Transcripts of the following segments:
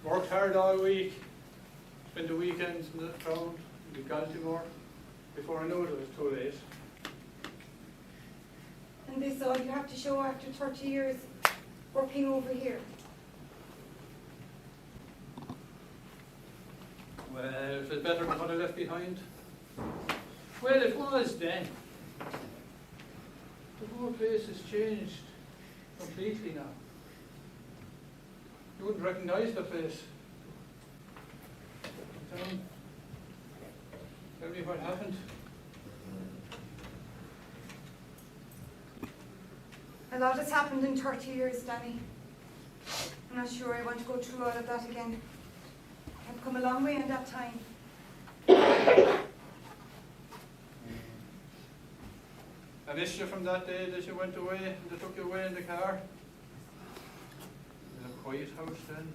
Worked hard all week. Spent the weekends in the town, in Galtimore. Before I knew it, it was too late. And this all you have to show after 30 years working over here. Well, it was better than what I left behind. Well, it was then. The whole place has changed completely now. You wouldn't recognise the place. Tell me what happened. A lot has happened in 30 years, Danny. I'm not sure I want to go through all of that again. I've come a long way in that time. I missed you from that day that you went away and they took you away in the car. In a quiet house then.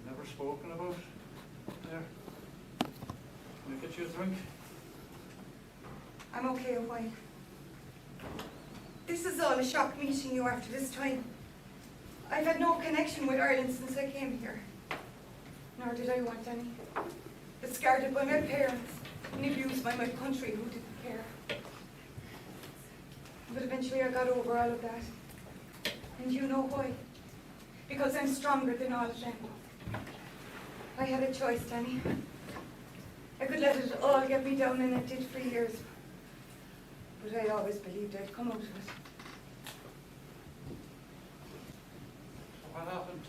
Never spoken about. There. Can I get you a drink? I'm okay a while. This is all a shock meeting you after this time. I've had no connection with Ireland since I came here. Nor did I want any. Discarded by my parents and abused by my country who didn't care. But eventually I got over all of that. And you know why? Because I'm stronger than all of them. I had a choice, Danny. I could let it all get me down, and it did for years. But I always believed I'd come out of it. What happened?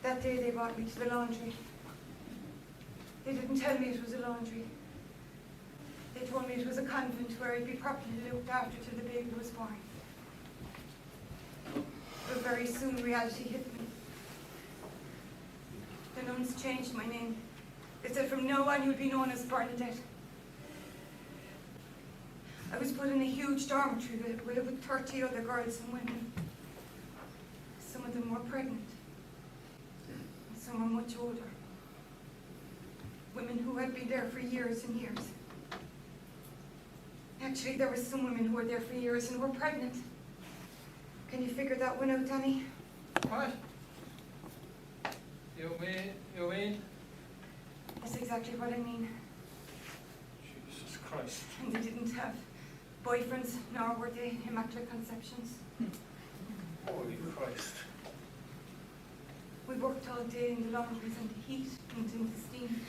That day they brought me to the laundry. They didn't tell me it was a laundry. They told me it was a convent where I'd be properly looked after till the baby was born. But very soon reality hit me. The nuns changed my name. They said from now on you'll be known as Bernadette. I was put in a huge dormitory with 30 other girls and women. Some of them were pregnant. And some were much older. Women who had been there for years and years. Actually, there were some women who were there for years and were pregnant. Can you figure that one out, Danny? What? You mean? That's exactly what I mean. Jesus Christ. And they didn't have boyfriends, nor were they immaculate conceptions. Holy Christ. We worked all day in the laundries in the heat and in the steam.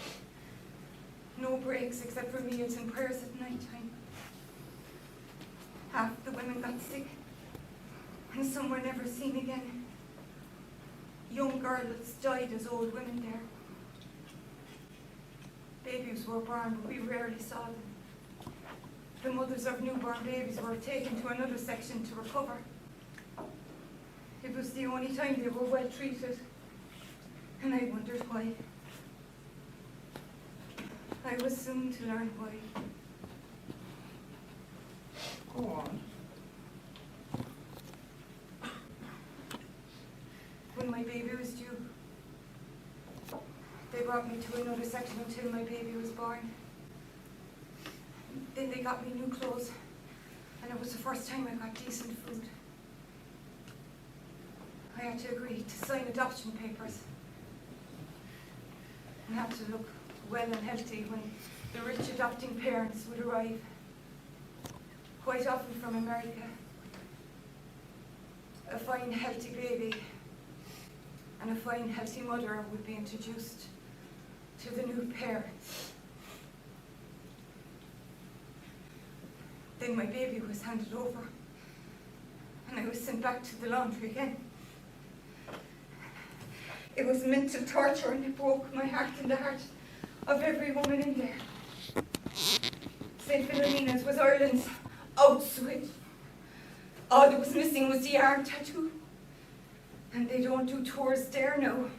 No breaks except for meals and prayers at night time. Half the women got sick, and some were never seen again. Young girls died as old women there. Babies were born, but we rarely saw them. The mothers of newborn babies were taken to another section to recover. It was the only time they were well treated, and I wondered why. I was soon to learn why. Go on. When my baby was due, they brought me to another section until my baby was born. Then they got me new clothes, and it was the first time I got decent food. I had to agree to sign adoption papers. I had to look well and healthy when the rich adopting parents would arrive, quite often from America. A fine, healthy baby and a fine, healthy mother would be introduced to the new parents. Then my baby was handed over, and I was sent back to the laundry again. It was mental torture, and it broke my heart and the heart of every woman in there. St. Philomena's was Ireland's Auschwitz. All that was missing was the arm tattoo. And they don't do tours there now.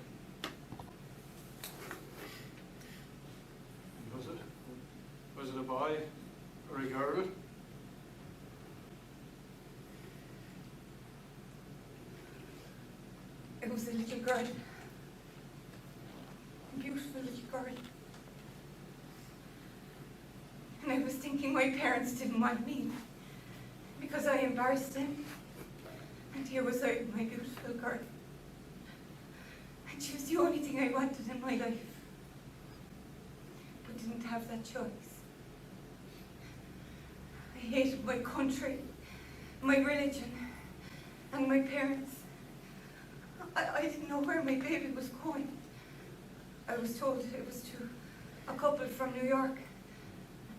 Was it a boy or a girl? It was a little girl. A beautiful little girl. And I was thinking my parents didn't want me because I embarrassed them. And here was I, my beautiful girl. And she was the only thing I wanted in my life. But didn't have that choice. I hated my country, my religion, and my parents. I didn't know where my baby was going. I was told it was to a couple from New York,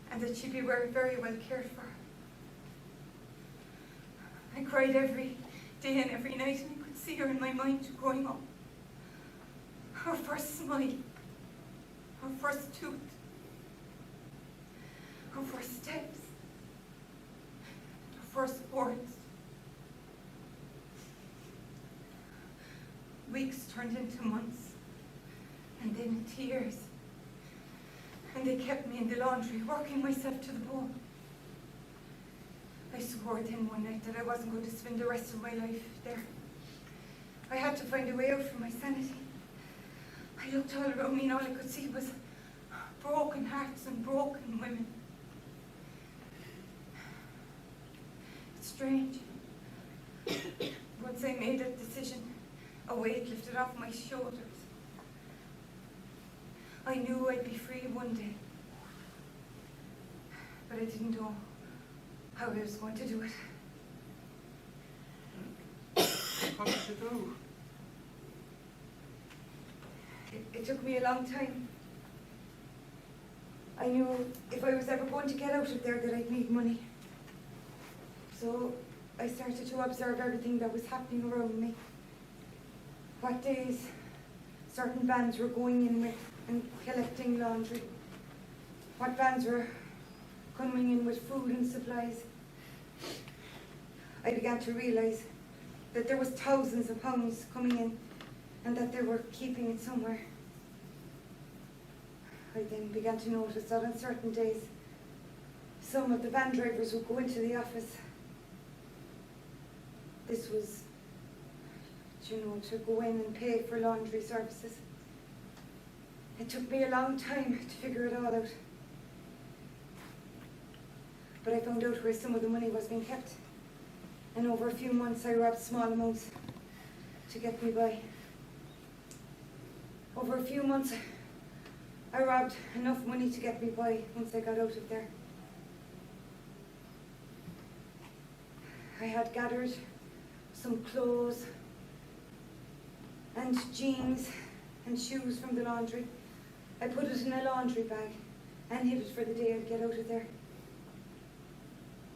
and that she'd be very, very well cared for. I cried every day and every night, and I could see her in my mind growing up. Her first smile, her first tooth, her first steps, her first words. Weeks turned into months, and then into years. And they kept me in the laundry, working myself to the bone. I swore then one night that I wasn't going to spend the rest of my life there. I had to find a way out for my sanity. I looked all around me and all I could see was broken hearts and broken women. It's strange. Once I made that decision, a weight lifted off my shoulders. I knew I'd be free one day, but I didn't know how I was going to do it. What did you do? It took me a long time. I knew if I was ever going to get out of there that I'd need money. So I started to observe everything that was happening around me. What days certain vans were going in with and collecting laundry. What vans were coming in with food and supplies. I began to realise that there was thousands of pounds coming in and that they were keeping it somewhere. I then began to notice that on certain days, some of the van drivers would go into the office. This was, to go in and pay for laundry services. It took me a long time to figure it all out. But I found out where some of the money was being kept. And over a few months I robbed small amounts to get me by. Over a few months I robbed enough money to get me by once I got out of there. I had gathered some clothes and jeans and shoes from the laundry. I put it in a laundry bag and hid it for the day I'd get out of there.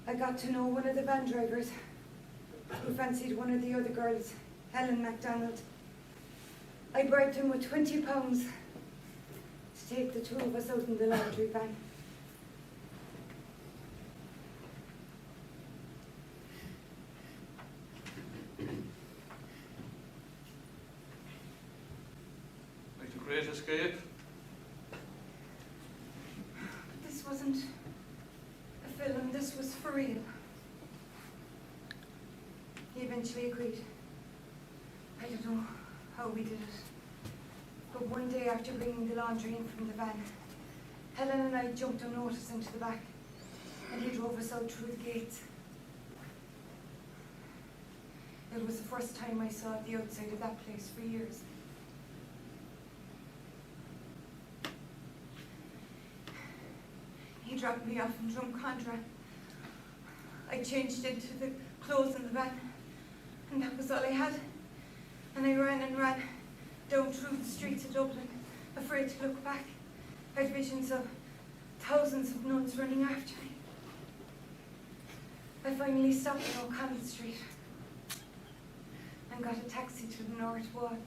I got to know one of the van drivers who fancied one of the other girls, Helen MacDonald. I bribed him with £20 to take the two of us out in the laundry van. Like the Great Escape? This wasn't a film, this was for real. He eventually agreed. I don't know how we did it. But one day after bringing the laundry in from the van, Helen and I jumped unnoticed into the back, and he drove us out through the gates. It was the first time I saw the outside of that place for years. He dropped me off in Drumcondra. I changed into the clothes in the van, and that was all I had. And I ran and ran down through the streets of Dublin, afraid to look back. I had visions of thousands of nuns running after me. I finally stopped on O'Connell Street and got a taxi to the North Wall.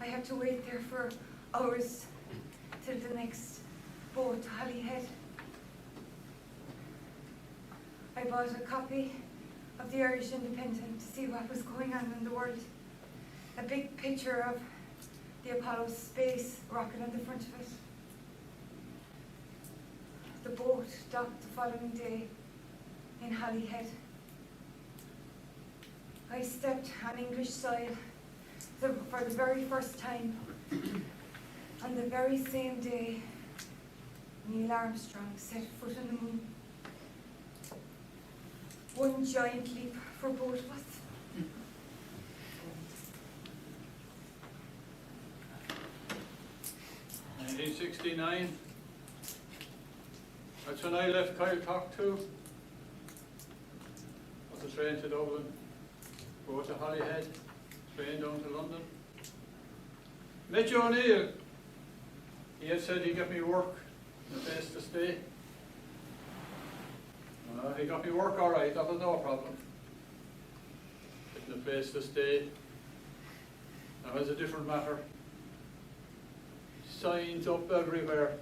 I had to wait there for hours till the next boat to Holyhead. I bought a copy of the Irish Independent to see what was going on in the world. A big picture of the Apollo space rocket on the front of it. The boat docked the following day in Holyhead. I stepped on English soil for the very first time on the very same day Neil Armstrong set foot on the moon. One giant leap for both of us. 1969. That's when I left Kyle Talk too. Was a train to Dublin, go to Holyhead, train down to London. Met Joe O'Neill. He had said he'd get me work and a place to stay. He got me work all right, that was no problem. Getting a place to stay, that was a different matter. Signs up everywhere.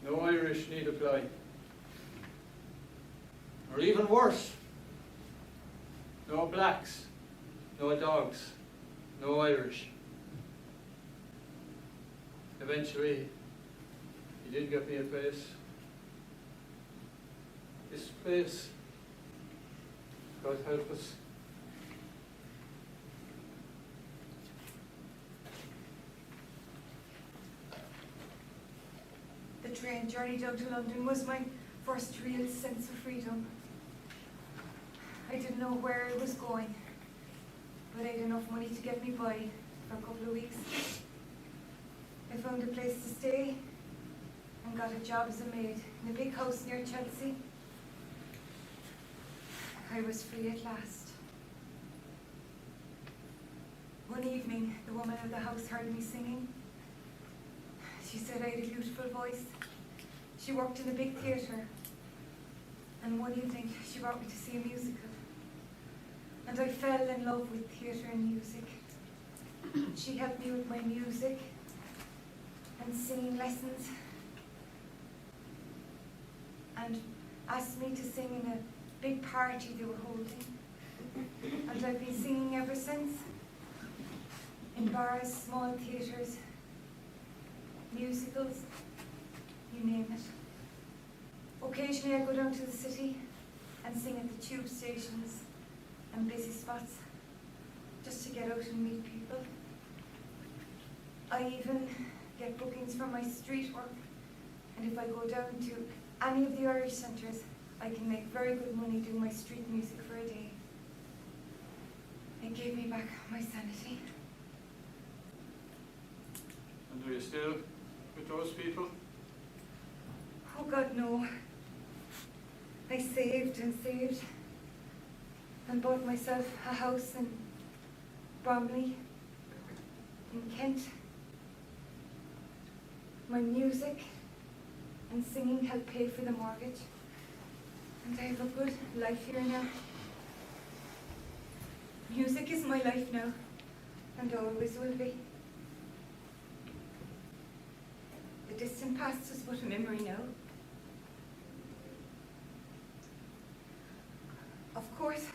No Irish need apply. Or even worse, no blacks, no dogs, no Irish. Eventually, he did get me a place. This place, God help us. The train journey down to London was my first real sense of freedom. I didn't know where I was going, but I had enough money to get me by for a couple of weeks. I found a place to stay and got a job as a maid in a big house near Chelsea. I was free at last. One evening, the woman of the house heard me singing. She said I had a beautiful voice. She worked in a big theatre. And one evening, she brought me to see a musical. And I fell in love with theatre and music. She helped me with my music and singing lessons, and asked me to sing in a big party they were holding. And I've been singing ever since, in bars, small theatres, musicals, you name it. Occasionally I go down to the city and sing at the tube stations and busy spots, just to get out and meet people. I even get bookings for my street work, and if I go down to any of the Irish centres, I can make very good money doing my street music for a day. It gave me back my sanity. And are you still with those people? Oh God, no. I saved and saved and bought myself a house in Bromley, in Kent. My music and singing helped pay for the mortgage, and I have a good life here now. Music is my life now, and always will be. The distant past is but a memory now. Of course,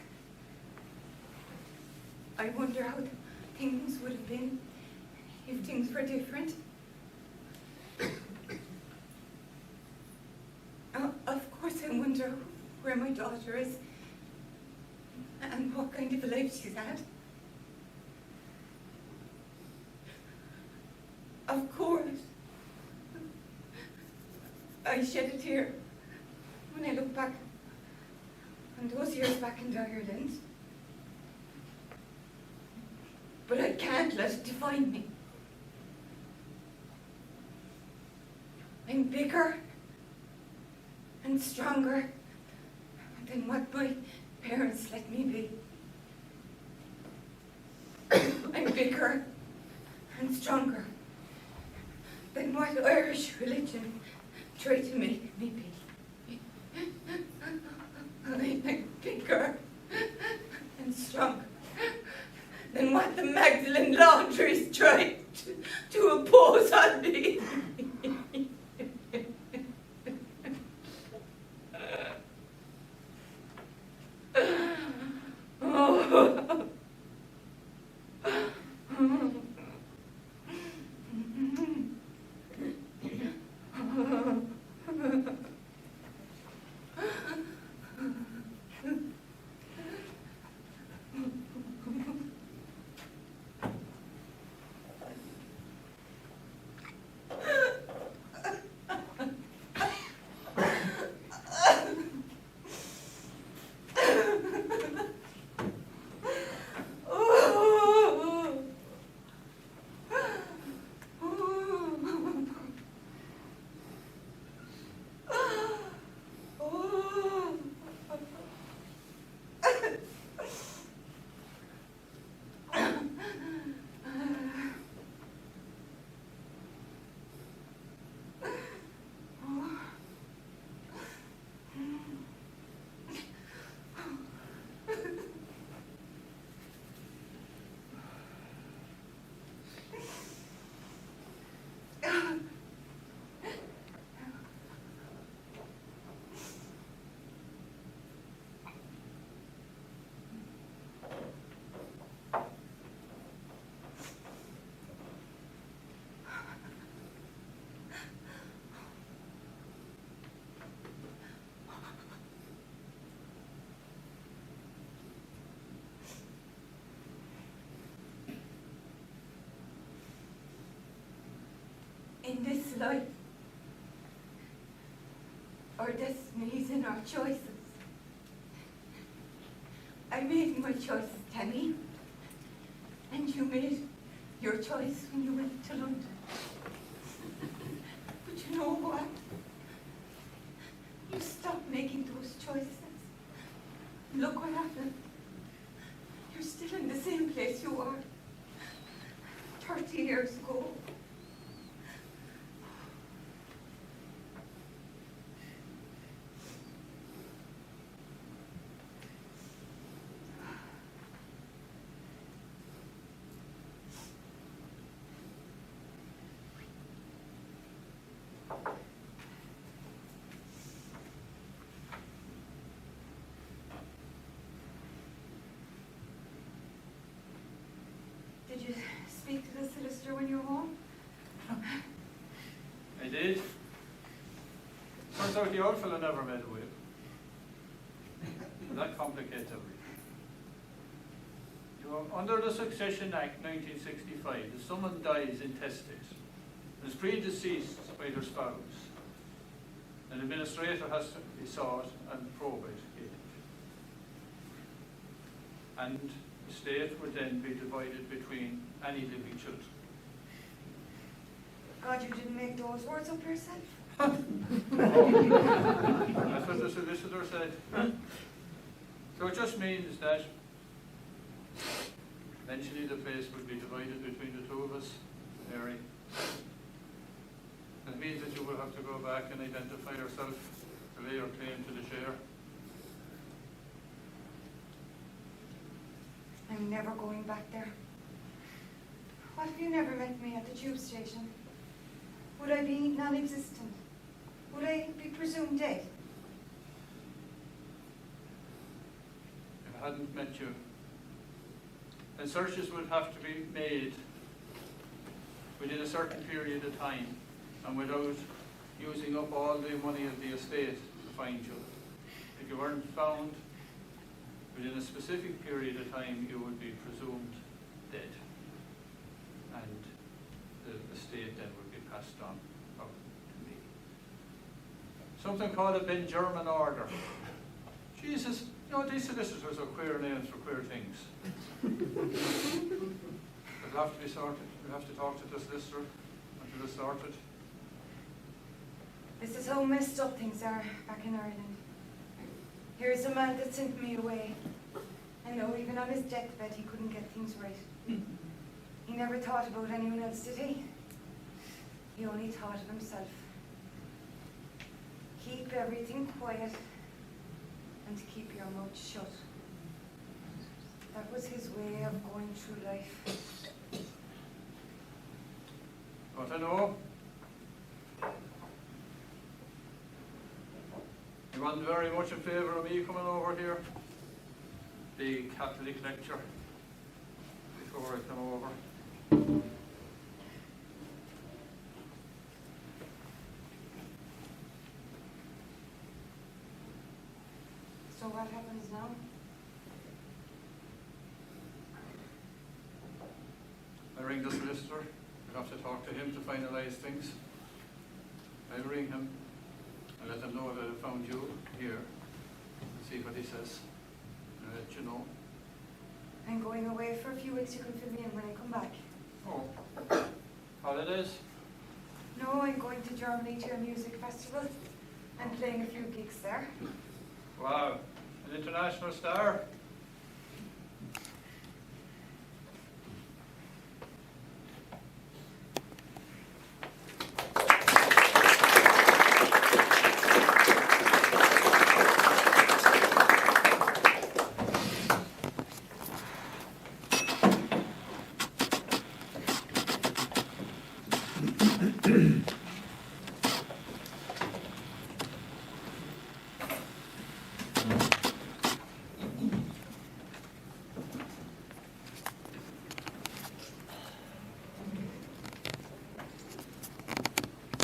I wonder how things would have been if things were different. Of course, I wonder where my daughter is and what kind of a life she's had. Of course, I shed a tear when I look back on those years back in Ireland. But I can't let it define me. I'm bigger and stronger than what my parents let me be. I'm bigger and stronger than what Irish religion tried to make me be. I'm bigger and stronger than what the Magdalene laundries tried to impose on me. in this life. Our destinies and our choices. I made my choices, Danny. And you made your choice when you went to London. But you know what? You stopped making those choices. Look what happened. You're still in the same place you were 30 years ago. Did you speak to the solicitor when you were home? I did. Turns out the old fella never made a will. And that complicates everything. You know, under the Succession Act 1965, if someone dies intestate and is predeceased by their spouse, an administrator has to be sought and probate given. And the estate would then be divided between any living children. God, you didn't make those words up yourself. That's what the solicitor said. So it just means that eventually the place would be divided between the two of us, Mary. It means that you will have to go back and identify yourself to lay your claim to the share. I'm never going back there. What if you never met me at the tube station? Would I be non-existent? Would I be presumed dead? If I hadn't met you, then searches would have to be made within a certain period of time and without using up all the money of the estate to find you. If you weren't found within a specific period of time, you would be presumed dead. And the estate then would be passed on out to me. Something called a Ben German order. Jesus, you know, these solicitors are queer names for queer things. It'll have to be sorted. We'll have to talk to the solicitor until it's sorted. This is how messed up things are back in Ireland. Here's a man that sent me away. I know even on his deathbed he couldn't get things right. He never thought about anyone else, did he? He only thought of himself. Keep everything quiet and keep your mouth shut. That was his way of going through life. What I know? He wasn't very much in favour of me coming over here. Big Catholic lecture before I came over. So what happens now? I ring the solicitor. I have to talk to him to finalise things. I ring him and let him know that I found you here. See what he says. And I'll let you know. I'm going away for a few weeks. You can fill me in when I come back. Oh, holidays? No, I'm going to Germany to a music festival and playing a few gigs there. Wow, an international star.